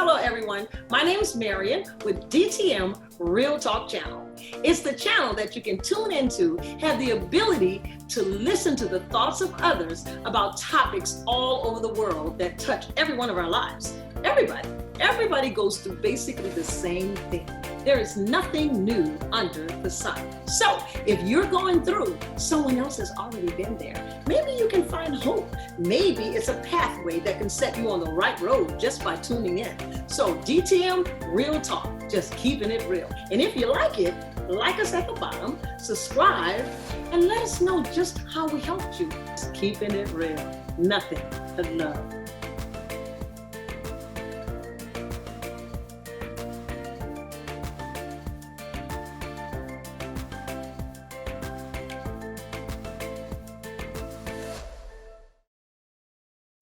Hello everyone, my name is Marion with DTM Real Talk Channel. It's the channel that you can tune into, have the ability to listen to the thoughts of others about topics all over the world that touch every one of our lives. Everybody goes through basically the same thing. There is nothing new under the sun. So if you're going through, someone else has already been there. Maybe you can find hope. Maybe it's a pathway that can set you on the right road just by tuning in. So DTM Real Talk, just keeping it real. And if you like it, like us at the bottom, subscribe, and let us know just how we helped you. Just keeping it real. Nothing but love.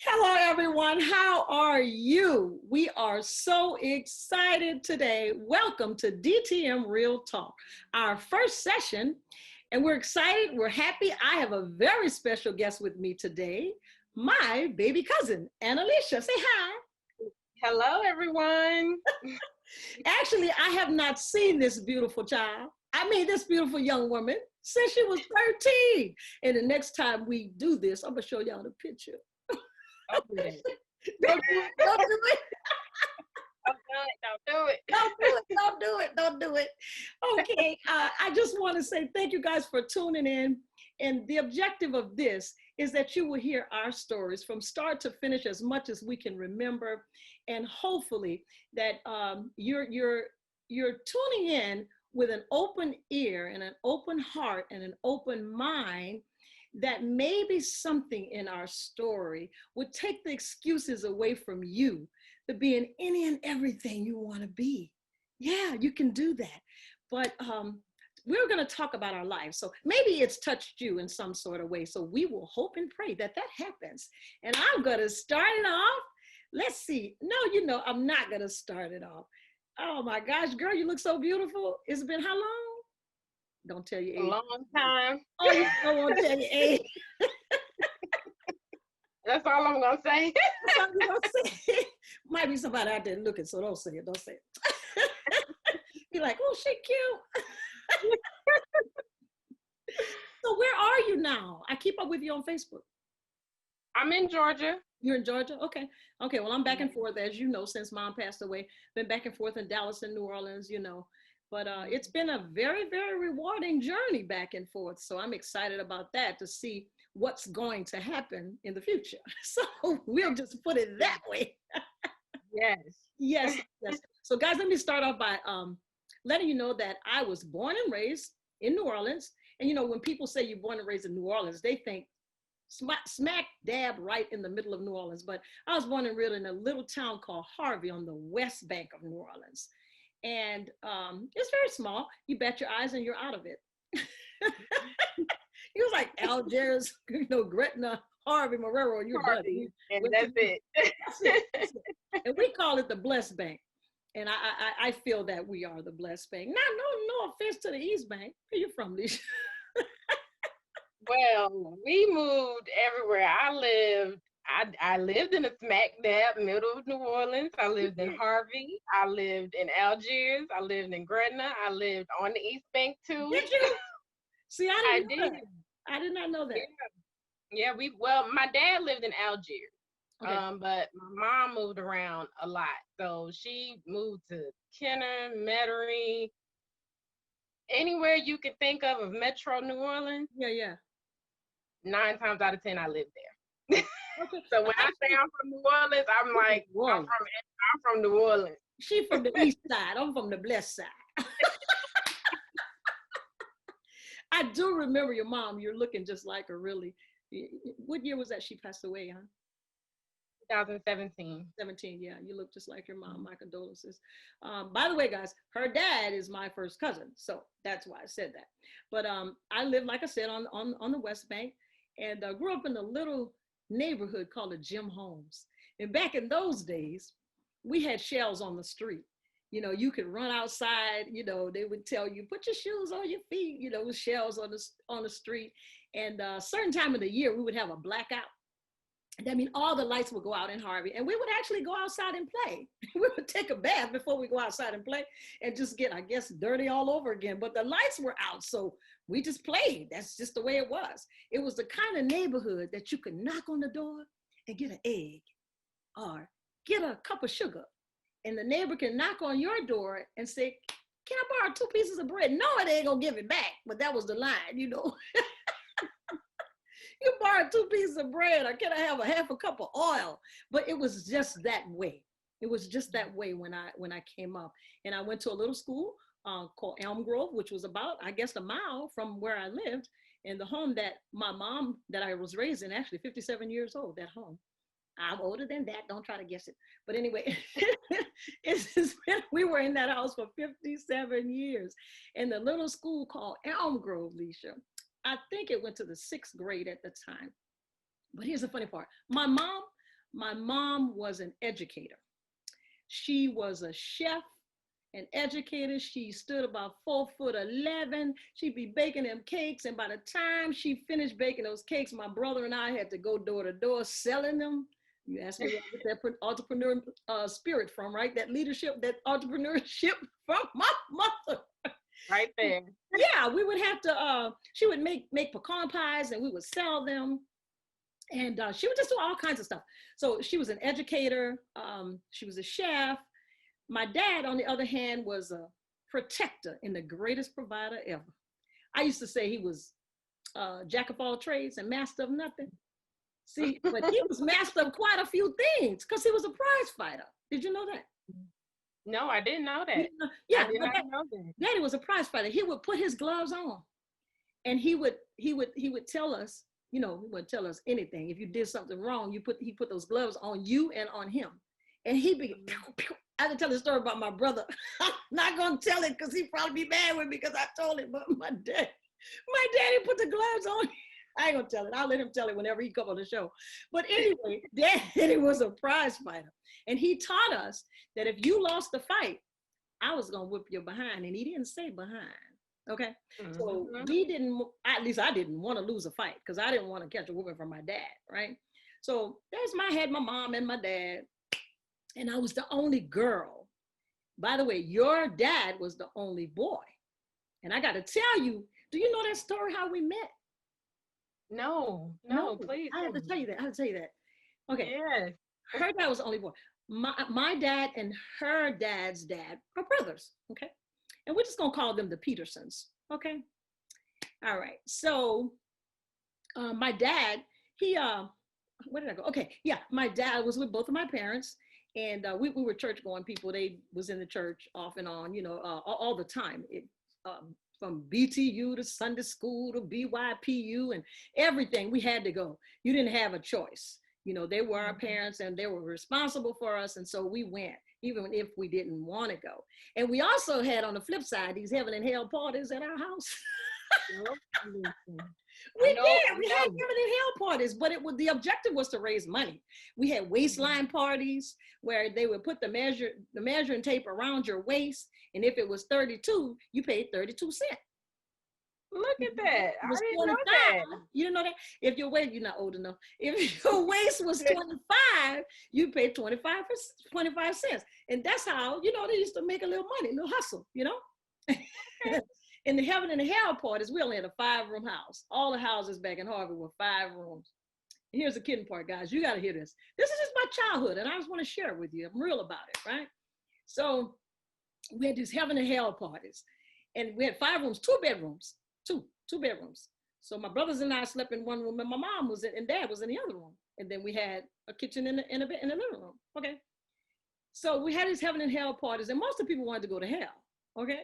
Hello, everyone. How are you? We are so excited today. Welcome to DTM Real Talk, our first session, and we're excited. We're happy. I have a very special guest with me today, my baby cousin, Annalicia. Say hi. Hello, everyone. Actually, I have not seen this beautiful child. I mean, this beautiful young woman since she was 13. And the next time we do this, I'm going to show y'all the picture. Don't do it. Don't do it. Don't do it. Don't do it. Okay, I just want to say thank you guys for tuning in. And the objective of this is that you will hear our stories from start to finish as much as we can remember. And hopefully that you're tuning in with an open ear and an open heart and an open mind, that maybe something in our story would take the excuses away from you to be in any and everything you want to be. Yeah, you can do that. But we're going to talk about our lives. So maybe it's touched you in some sort of way. So we will hope and pray that that happens. And I'm going to start it off. Let's see. No, I'm not going to start it off. Oh my gosh, girl, you look so beautiful. It's been how long? Don't tell your age. A long time. Oh, you don't want to tell your age. That's all I'm going to say. That's all you're gonna say. Might be somebody out there looking, so don't say it. Don't say it. Be like, oh, she cute. So where are you now? I keep up with you on Facebook. I'm in Georgia. You're in Georgia? Okay. Okay, well, I'm back and forth, as you know, since mom passed away. Been back and forth in Dallas and New Orleans, But it's been a very, very rewarding journey back and forth. So I'm excited about that, to see what's going to happen in the future. So we'll just put it that way. Yes. So guys, let me start off by letting you know that I was born and raised in New Orleans. And when people say you're born and raised in New Orleans, they think smack dab right in the middle of New Orleans. But I was born and reared in a little town called Harvey on the west bank of New Orleans. And it's very small. You bet your eyes and you're out of it. It was like Algiers, Gretna, Harvey, Marrero, and you're Harvey, and that's it. That's it. And we call it the Blessed Bank. And I feel that we are the Blessed Bank. No offense to the East Bank. Where you from, Lisa? Well, we moved everywhere. I lived in the smack dab middle of New Orleans. I lived in Harvey. I lived in Algiers. I lived in Gretna. I lived on the East Bank too. Did you? See, I did. I did not know that. Yeah. My dad lived in Algiers. Okay. But my mom moved around a lot. So she moved to Kenner, Metairie, anywhere you could think of Metro New Orleans. Yeah. 9 times out of 10, I lived there. Okay. So when I say I'm from New Orleans, I'm like, I'm from New Orleans. She from the east side. I'm from the blessed side. I do remember your mom. You're looking just like her, really. What year was that she passed away, huh? 2017. 17, yeah. You look just like your mom. My condolences. By the way, guys, her dad is my first cousin. So that's why I said that. But I lived, like I said, on the West Bank, and grew up in a little neighborhood called the Jim Homes. And back in those days, we had shells on the street. You could run outside, they would tell you, put your shoes on your feet, with shells on the street. And a certain time of the year, we would have a blackout. That means all the lights would go out in Harvey, and we would actually go outside and play. We would take a bath before we go outside and play and just get, I guess, dirty all over again. But the lights were out, so we just played. That's just the way it was. It was the kind of neighborhood that you could knock on the door and get an egg or get a cup of sugar. And the neighbor can knock on your door and say, can I borrow 2 pieces of bread? No, it ain't gonna give it back. But that was the line, you know. You borrowed 2 pieces of bread, or can I have a half a cup of oil? But it was just that way. It was just that way when I came up. And I went to a little school called Elm Grove, which was about, I guess, a mile from where I lived. And the home that my mom, that I was raised in, actually 57 years old, that home. I'm older than that. Don't try to guess it. But anyway, we were in that house for 57 years. In the little school called Elm Grove, Leisha. I think it went to the 6th grade at the time. But here's the funny part. My mom was an educator. She was a chef, an educator. She stood about 4'11". She'd be baking them cakes. And by the time she finished baking those cakes, my brother and I had to go door to door selling them. You asked me where that entrepreneur spirit from, right? That leadership, that entrepreneurship from my mother. Right there. Yeah, we would have to, she would make pecan pies and we would sell them. And she would just do all kinds of stuff. So she was an educator. She was a chef. My dad, on the other hand, was a protector and the greatest provider ever. I used to say he was jack of all trades and master of nothing. See, but he was master of quite a few things because he was a prize fighter. Did you know that? No, I didn't know that. Yeah, I did not know that. Daddy was a prize fighter. He would put his gloves on, and he would tell us, you know, he wouldn't tell us anything. If you did something wrong, he put those gloves on you and on him, and he'd be. I had to tell the story about my brother. I'm not gonna tell it because he'd probably be mad with me because I told him. But my daddy put the gloves on. I ain't gonna tell it. I'll let him tell it whenever he come on the show. But anyway, Daddy was a prize fighter. And he taught us that if you lost the fight, I was gonna whip your behind. And he didn't say behind. Okay. Mm-hmm. So we didn't, at least I didn't want to lose a fight because I didn't want to catch a whooping from my dad, right? So I had my mom and my dad, and I was the only girl. By the way, your dad was the only boy. And I gotta tell you, do you know that story how we met? No, please. I have to tell you that. Okay. Yes. Her dad was the only boy. My dad and her dad's dad are brothers. Okay. And we're just gonna call them the Petersons. Okay. All right. So my dad, where did I go? Okay. Yeah. My dad was with both of my parents, and we were church going people. They was in the church off and on, you know, all the time. From BTU to Sunday school to BYPU and everything, we had to go. You didn't have a choice. You know, they were our parents and they were responsible for us. And so we went, even if we didn't want to go. And we also had on the flip side, these heaven and hell parties at our house. We had heaven and hell parties, but the objective was to raise money. We had waistline parties where they would put the measuring tape around your waist. And if it was 32, you paid 32 cents. Look at that. I didn't know that. You didn't know that? If your waist, you're not old enough. If your waist was 25, you paid 25 cents. And that's how, you know, they used to make a little money, a little hustle, you know? In the heaven and the hell parties, we only had a 5-room house. All the houses back in Harvard were 5 rooms. And here's the kidding part, guys. You got to hear this. This is just my childhood, and I just want to share it with you. I'm real about it, right? So we had these heaven and hell parties. And we had 5 rooms, 2 bedrooms, two bedrooms. So my brothers and I slept in one room, and my mom was and dad was in the other room. And then we had a kitchen in the living room. Okay. So we had these heaven and hell parties, and most of the people wanted to go to hell. Okay.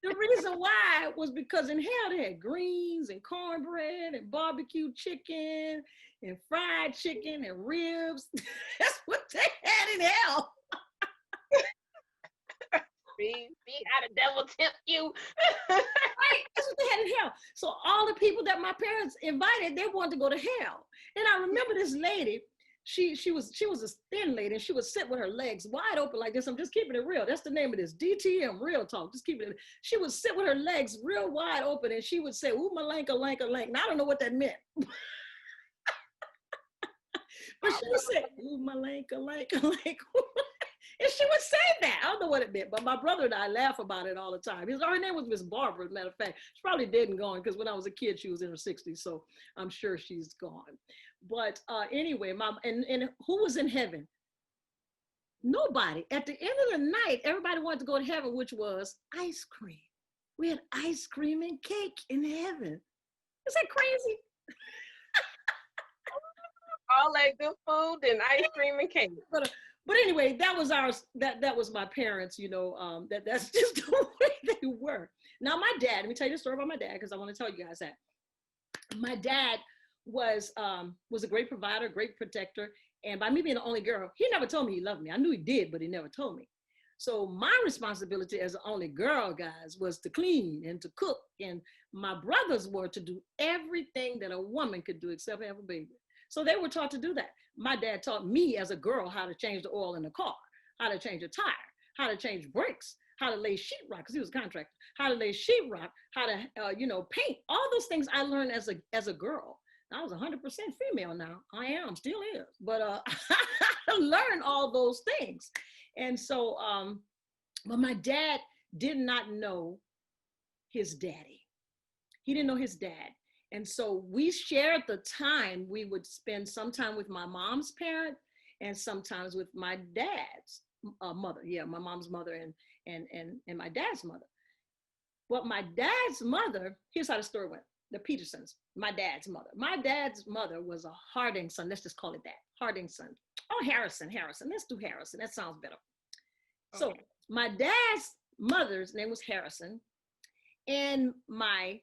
The reason why was because in hell they had greens and cornbread and barbecue chicken and fried chicken and ribs. That's what they had in hell. See how the devil tempt you. Right, that's what they had in hell. So all the people that my parents invited, they wanted to go to hell. And I remember this lady. She was a thin lady, and she would sit with her legs wide open like this. I'm just keeping it real. That's the name of this, DTM, real talk. Just keeping it. She would sit with her legs real wide open, and she would say, "Ooh, my lanka, lanka, lank." Now I don't know what that meant. But she would say, ooh, Malenka, Lanka, Lanka. And she would say that. I don't know what it meant, but my brother and I laugh about it all the time. Her name was Miss Barbara, as a matter of fact. She's probably dead and gone because when I was a kid, she was in her 60s. So I'm sure she's gone. But anyway, and who was in heaven? Nobody. At the end of the night, everybody wanted to go to heaven, which was ice cream. We had ice cream and cake in heaven. Is that crazy? All that good food and ice cream and cake. But anyway, that was ours. That was my parents. That's just the way they were. Now my dad. Let me tell you the story about my dad because I want to tell you guys that my dad was a great provider, great protector, and by me being the only girl, he never told me he loved me. I knew he did, but he never told me. So my responsibility as the only girl, guys, was to clean and to cook, and my brothers were to do everything that a woman could do except have a baby. So they were taught to do that. My dad taught me as a girl how to change the oil in the car, how to change a tire, how to change brakes, how to lay sheetrock, because he was a contractor, how to lay sheetrock, how to, paint. All those things I learned as a girl. I was 100% female now. I am, still is. But I learned all those things. And so, but my dad did not know his daddy. He didn't know his dad. And so we shared the time. We would spend some time with my mom's parent and sometimes with my dad's mother. Yeah, my mom's mother and my dad's mother. Well, my dad's mother, here's how the story went. The Petersons, my dad's mother. My dad's mother was a Hardingson. Let's just call it that. Hardingson. Oh, Harrison. Let's do Harrison. That sounds better. Okay. So my dad's mother's name was Harrison. And my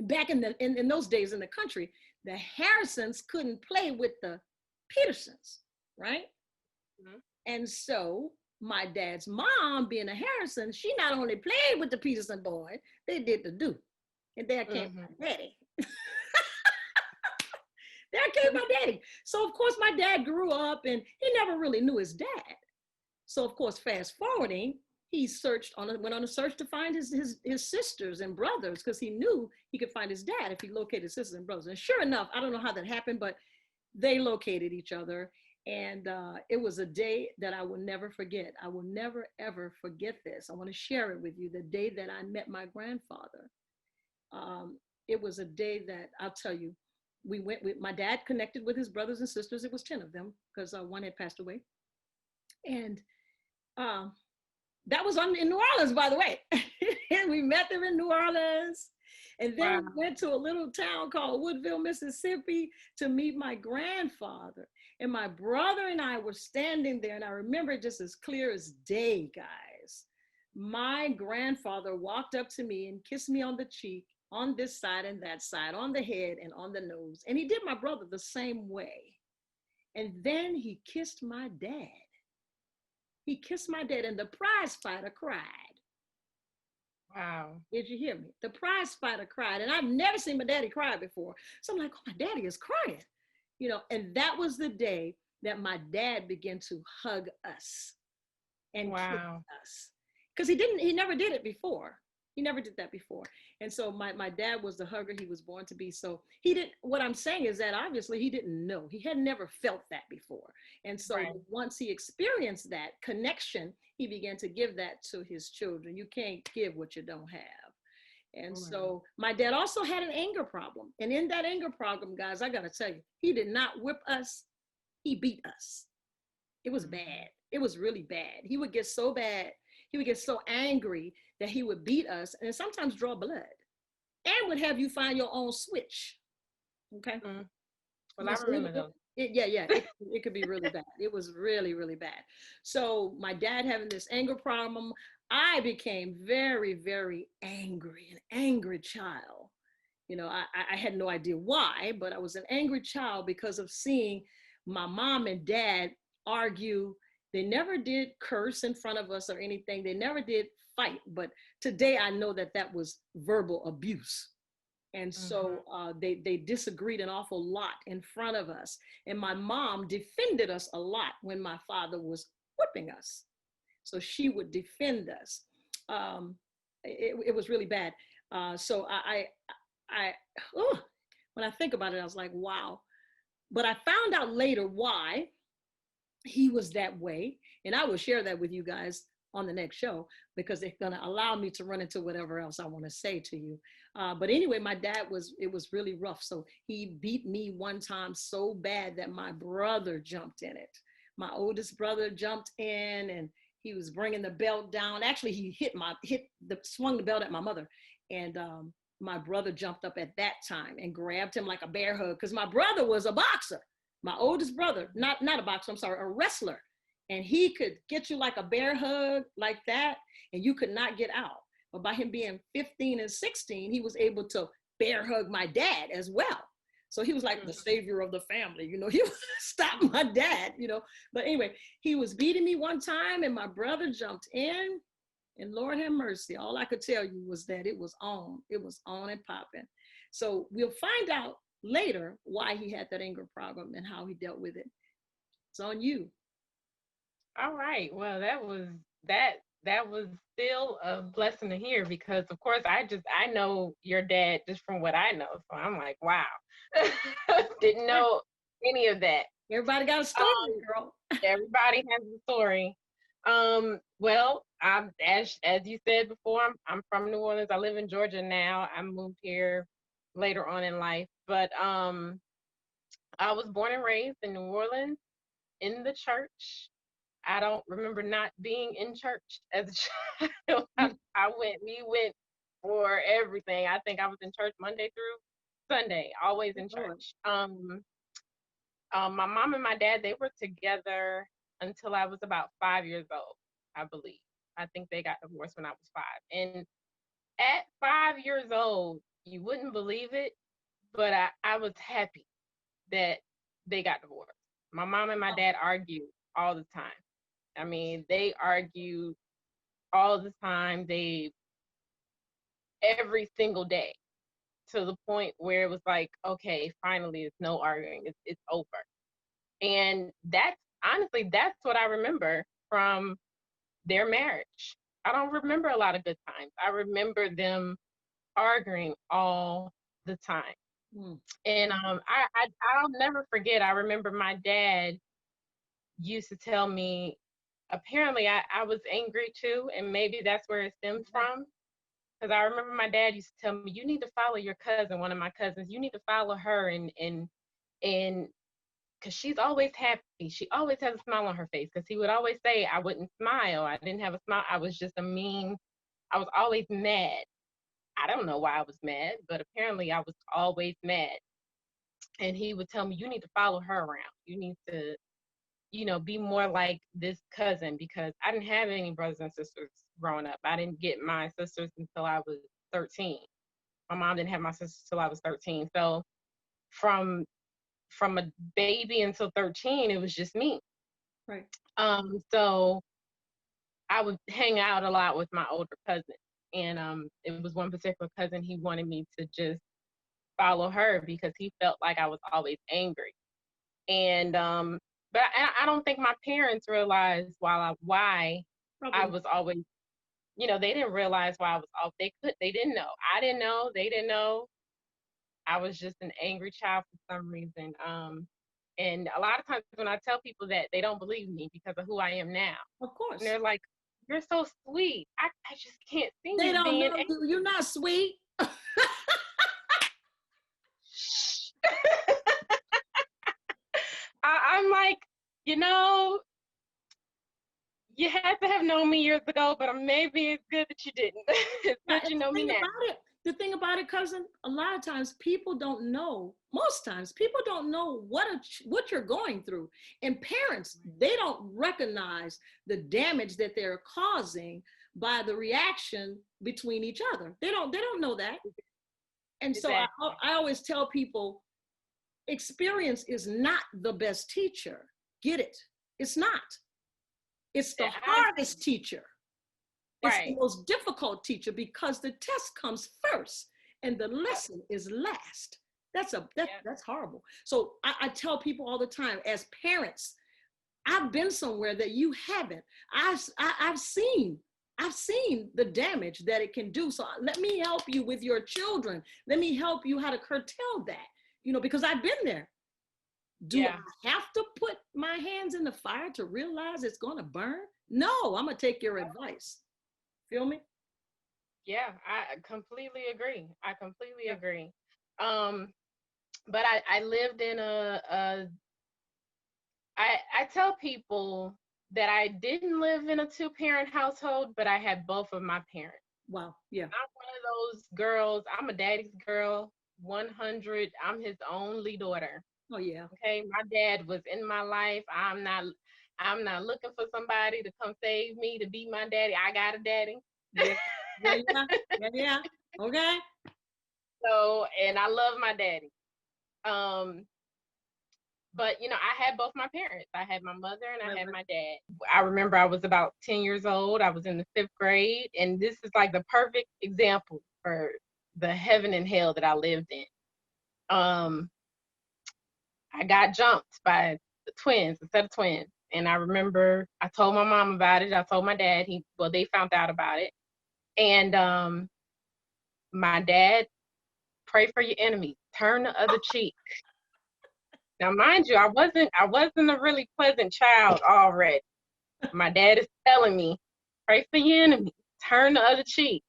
back in those days in the country, the Harrisons couldn't play with the Petersons, right? Mm-hmm. And so my dad's mom, being a Harrison, she not only played with the Peterson boy, they did the do. And there came my daddy. There came my daddy. So of course my dad grew up and he never really knew his dad. So of course, fast forwarding, he went on a search to find his sisters and brothers because he knew he could find his dad if he located his sisters and brothers. And sure enough, I don't know how that happened, but they located each other. And it was a day that I will never forget. I will never, ever forget this. I want to share it with you, the day that I met my grandfather. It was a day that I'll tell you, my dad connected with his brothers and sisters. It was 10 of them because one had passed away. And that was in New Orleans, by the way. And we met them in New Orleans. And then we went to a little town called Woodville, Mississippi to meet my grandfather. And my brother and I were standing there, and I remember it just as clear as day, guys. My grandfather walked up to me and kissed me on the cheek, on this side and that side, on the head and on the nose. And he did my brother the same way. And then he kissed my dad. He kissed my dad, and the prize fighter cried. Wow. Did you hear me? The prize fighter cried. And I've never seen my daddy cry before. So I'm like, oh, my daddy is crying. And that was the day that my dad began to hug us and kiss us. Because he never did it before. He never did that before. And so my dad was the hugger he was born to be. So what I'm saying is that obviously he didn't know. He had never felt that before. And so once he experienced that connection, he began to give that to his children. You can't give what you don't have. And so my dad also had an anger problem. And in that anger problem, guys, I got to tell you, he did not whip us. He beat us. It was bad. It was really bad. He would get so bad. He would get so angry that he would beat us and sometimes draw blood and would have you find your own switch. Okay. Mm. Well, I remember those. It could be really bad. It was really, really bad. So my dad having this anger problem, I became very, very angry, an angry child. I had no idea why, but I was an angry child because of seeing my mom and dad argue. They never did curse in front of us or anything. They never did fight. But today I know that was verbal abuse. And so they disagreed an awful lot in front of us. And my mom defended us a lot when my father was whipping us. So she would defend us. It was really bad. So when I think about it, I was like, wow. But I found out later why he was that way. And I will share that with you guys on the next show, because it's going to allow me to run into whatever else I want to say to you. But anyway, my dad it was really rough. So he beat me one time so bad that my brother jumped in it. My oldest brother jumped in, and he was bringing the belt down. Actually, he swung the belt at my mother. And my brother jumped up at that time and grabbed him like a bear hug, because my brother was a boxer. My oldest brother, not a boxer, I'm sorry, a wrestler. And he could get you like a bear hug like that, and you could not get out. But by him being 15 and 16, he was able to bear hug my dad as well. So he was like the savior of the family, you know, he stopped my dad, you know. But anyway, he was beating me one time, and my brother jumped in, and Lord have mercy, all I could tell you was that it was on and popping. So we'll find out later why he had that anger problem and how he dealt with it. It's on you. All right. Well, that was still a blessing to hear, because of course I know your dad just from what I know. So I'm like, wow. Didn't know any of that. Everybody got a story, girl. Everybody has a story. Well, as you said before, I'm from New Orleans. I live in Georgia now. I moved here later on in life, but I was born and raised in New Orleans in the church. I don't remember not being in church as a child. We went for everything. I think I was in church Monday through Sunday, always in church. My mom and my dad, they were together until I was about 5 years old, I believe. I think they got divorced when I was 5. And at 5 years old, you wouldn't believe it, but I was happy that they got divorced. My mom and my dad argued all the time. I mean, they argued all the time. Every single day, to the point where it was like, okay, finally, it's no arguing. It's over. And that's what I remember from their marriage. I don't remember a lot of good times. I remember them arguing all the time. And I'll never forget. I remember my dad used to tell me, apparently I was angry too, and maybe that's where it stems from. Because I remember my dad used to tell me, you need to follow your cousin, one of my cousins. You need to follow her, and because she's always happy. She always has a smile on her face. Because he would always say I wouldn't smile. I didn't have a smile. I was just I was always mad. I don't know why I was mad, but apparently I was always mad. And he would tell me, you need to follow her around. You need to, be more like this cousin, because I didn't have any brothers and sisters growing up. I didn't get my sisters until I was 13. My mom didn't have my sisters until I was 13. So from a baby until 13, it was just me. Right. So I would hang out a lot with my older cousin. And it was one particular cousin, he wanted me to just follow her because he felt like I was always angry. And but I don't think my parents realized why I was always, they didn't realize why I was off. They didn't know. I didn't know. They didn't know. I was just an angry child for some reason. And a lot of times when I tell people that, they don't believe me because of who I am now. Of course. And they're like, you're so sweet. I just can't see they you don't being know you. You're not sweet. I'm like, you had to have known me years ago, but maybe it's good that you didn't. It's good you know me now. The thing about it, cousin, a lot of times people don't know. Most times people don't know what you're going through. And parents, they don't recognize the damage that they're causing by the reaction between each other. They don't know that. And exactly. So I always tell people, experience is not the best teacher. Get it? It's not. It's the hardest teacher. It's the most difficult teacher because the test comes first and the lesson is last. That's horrible. So I tell people all the time, as parents, I've been somewhere that you haven't. I've seen the damage that it can do. So let me help you with your children. Let me help you how to curtail that, because I've been there. Do I have to put my hands in the fire to realize it's going to burn? No, I'm going to take your advice. Feel me? Yeah, I completely agree. I completely agree. But I lived in I tell people that I didn't live in a two-parent household, but I had both of my parents. Wow. Yeah. I'm one of those girls. I'm a daddy's girl, 100. I'm his only daughter. Oh yeah. Okay, my dad was in my life. I'm not looking for somebody to come save me to be my daddy. I got a daddy. Yeah. Yeah. Okay. So, and I love my daddy. But I had both my parents. I had my mother and I had my dad. I remember I was about 10 years old. I was in the 5th grade, and this is like the perfect example for the heaven and hell that I lived in. I got jumped by the twins, a set of twins. And I remember I told my mom about it. I told my dad. They found out about it. And my dad, pray for your enemy, turn the other cheek. Now, mind you, I wasn't a really pleasant child already. My dad is telling me, pray for your enemy, turn the other cheek.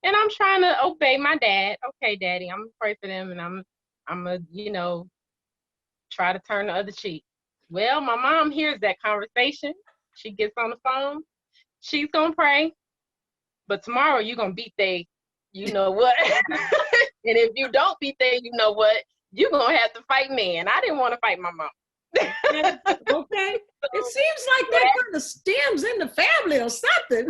And I'm trying to obey my dad. Okay, daddy, I'm gonna pray for them, and I'm gonna, try to turn the other cheek. Well, my mom hears that conversation. She gets on the phone. She's gonna pray, but tomorrow you're gonna beat they, you know what? And if you don't beat they, you know what? You're gonna have to fight me. And I didn't want to fight my mom. Okay. It seems like that kind of stems in the family or something.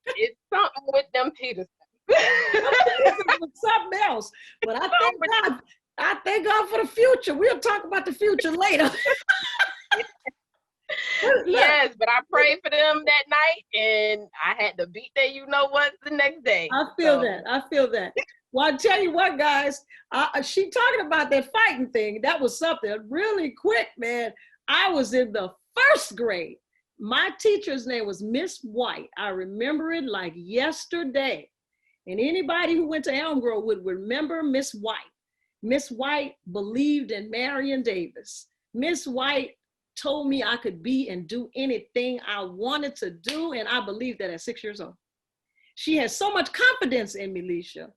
It's something with them Petersons. It's something else. But I thank God for the future. We'll talk about the future later. Yes, but I prayed for them that night, and I had to beat that the next day. I feel that. Well, I tell you what, guys, she talking about that fighting thing. That was something really quick, man. I was in the 1st grade. My teacher's name was Miss White. I remember it like yesterday. And anybody who went to Elm Grove would remember Miss White. Miss White believed in Marion Davis. Miss White told me I could be and do anything I wanted to do, and I believed that at 6 years old. She had so much confidence in me, Leisha.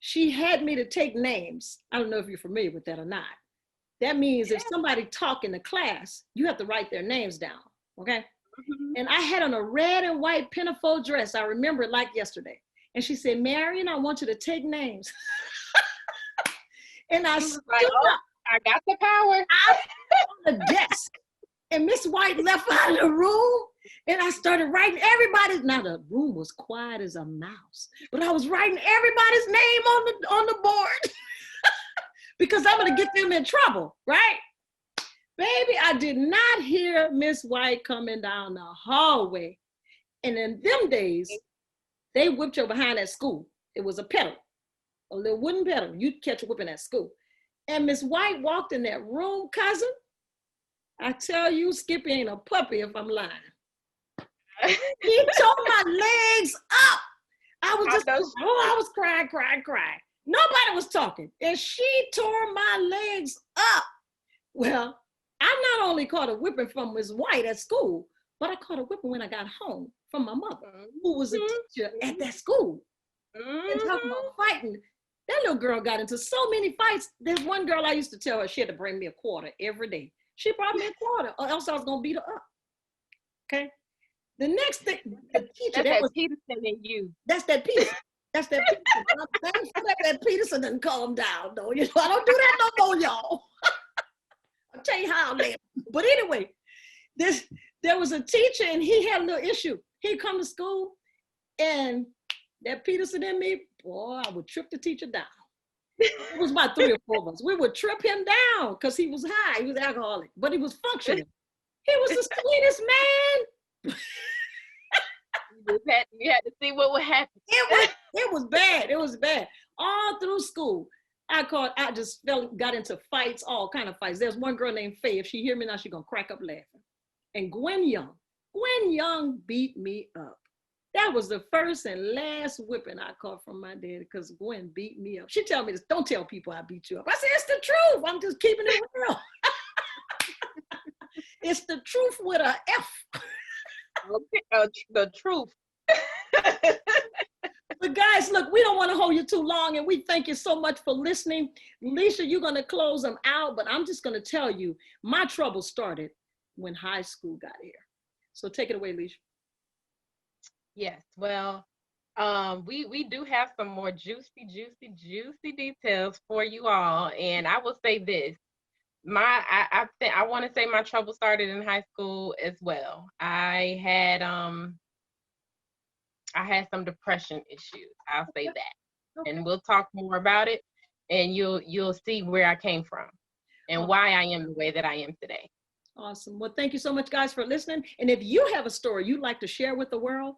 She had me to take names. I don't know if you're familiar with that or not. That means if somebody talk in the class, you have to write their names down, okay? Mm-hmm. And I had on a red and white pinafore dress. I remember it like yesterday. And she said, Marion, I want you to take names. And I stood up. I got the power. I on the desk. And Miss White left out of the room. And I started writing everybody's. Now the room was quiet as a mouse, but I was writing everybody's name on the board because I'm gonna get them in trouble, right? Baby, I did not hear Miss White coming down the hallway. And in them days, they whipped you behind at school. It was a pedal, a little wooden pedal. You'd catch a whipping at school. And Miss White walked in that room, cousin. I tell you, Skippy ain't a puppy if I'm lying. He tore my legs up. I was crying. Nobody was talking. And she tore my legs up. Well, I not only caught a whipping from Miss White at school, but I caught a whipping when I got home from my mother, who was a teacher at that school. And talking about fighting. That little girl got into so many fights. There's one girl I used to tell her she had to bring me a quarter every day. She brought me a quarter, or else I was gonna beat her up. Okay. The next thing, the teacher that was Peterson in you. That's that Peterson. That's that Peterson. I'm thankful that Peterson didn't calm down, though. You know, I don't do that no more, y'all. I'll tell you how later. But anyway, there was a teacher and he had a little issue. He'd come to school and that Peterson in me, boy, I would trip the teacher down. It was about 3 or 4 of us. We would trip him down because he was high. He was alcoholic, but he was functioning. He was the sweetest man. You had to see what would happen. It was bad. It was bad. All through school, I just got into fights, all kind of fights. There's one girl named Faye. If she hear me now, she's gonna crack up laughing. And Gwen Young beat me up. That was the first and last whipping I caught from my daddy because Gwen beat me up. She tell me this, don't tell people I beat you up. I said, it's the truth. I'm just keeping it real. It's the truth with a F. Okay, the truth. But guys, look, we don't want to hold you too long, and we thank you so much for listening. Leisha, you're going to close them out, but I'm just going to tell you, my trouble started when high school got here. So take it away, Leisha. Yes, well, we do have some more juicy details for you all, and I will say this: I want to say my trouble started in high school as well. I had some depression issues. I'll say that, and we'll talk more about it, and you'll see where I came from and why I am the way that I am today. Awesome. Well, thank you so much, guys, for listening. And if you have a story you'd like to share with the world,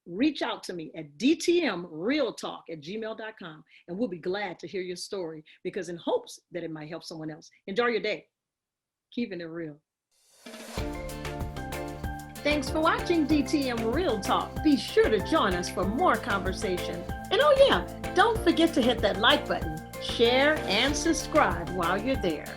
reach out to me at dtmrealtalk@gmail.com, and we'll be glad to hear your story, because in hopes that it might help someone else. Enjoy your day. Keeping it real. Thanks for watching DTM Real Talk. Be sure to join us for more conversation. And oh yeah, don't forget to hit that like button, share, and subscribe while you're there.